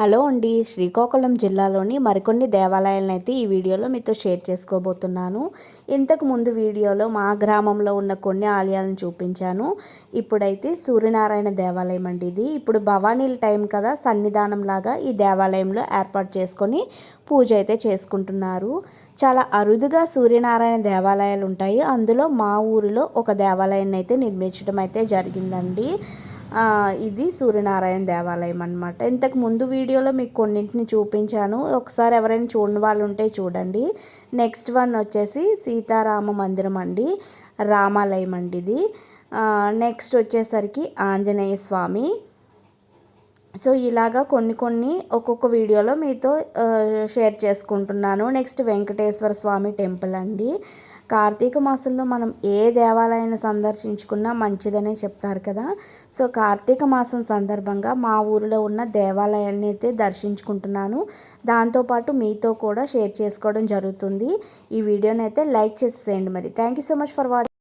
Hello అండి, శ్రీకాకుళం జిల్లాలోని మరికొన్ని దేవాలయాలను అయితే ఈ వీడియోలో మీతో షేర్ చేసుకోబోతున్నాను. ఇంతకు ముందు వీడియోలో మా గ్రామంలో ఉన్న కొన్ని ఆలయాలను చూపించాను. ఇప్పుడైతే సూర్యనారాయణ దేవాలయం అండి ఇది. ఇప్పుడు భవానీల టైం కదా, సన్నిధానం లాగా ఈ దేవాలయంలో ఏర్పాటు చేసుకొని పూజ అయితే చేసుకుంటున్నారు. చాలా అరుదుగా సూర్యనారాయణ దేవాలయాలు ఉంటాయి. అందులో మా ఊరిలో ఒక దేవాలయాన్ని అయితే నిర్మించడం అయితే జరిగిందండి. ఇది సూర్యనారాయణ దేవాలయం అనమాట. ఇంతకు ముందు వీడియోలో మీకు కొన్నింటిని చూపించాను. ఒకసారి ఎవరైనా చూడని వాళ్ళు ఉంటే చూడండి. నెక్స్ట్ వన్ వచ్చేసి సీతారామ మందిరం అండి, రామాలయం అండి ఇది. నెక్స్ట్ వచ్చేసరికి ఆంజనేయ స్వామి. సో ఇలాగా కొన్ని ఒక్కొక్క వీడియోలో మీతో షేర్ చేసుకుంటున్నాను. నెక్స్ట్ వెంకటేశ్వర స్వామి టెంపుల్ అండి. కార్తీక మాసంలో మనం ఏ దేవాలయాన్ని సందర్శించుకున్నా మంచిదనే చెప్తారు కదా. సో కార్తీక మాసం సందర్భంగా మా ఊరిలో ఉన్న దేవాలయాన్ని అయితే దర్శించుకుంటున్నాను. దాంతోపాటు మీతో కూడా షేర్ చేసుకోవడం జరుగుతుంది. ఈ వీడియోని అయితే లైక్ చేసేయండి. మరి thank you so much for watching.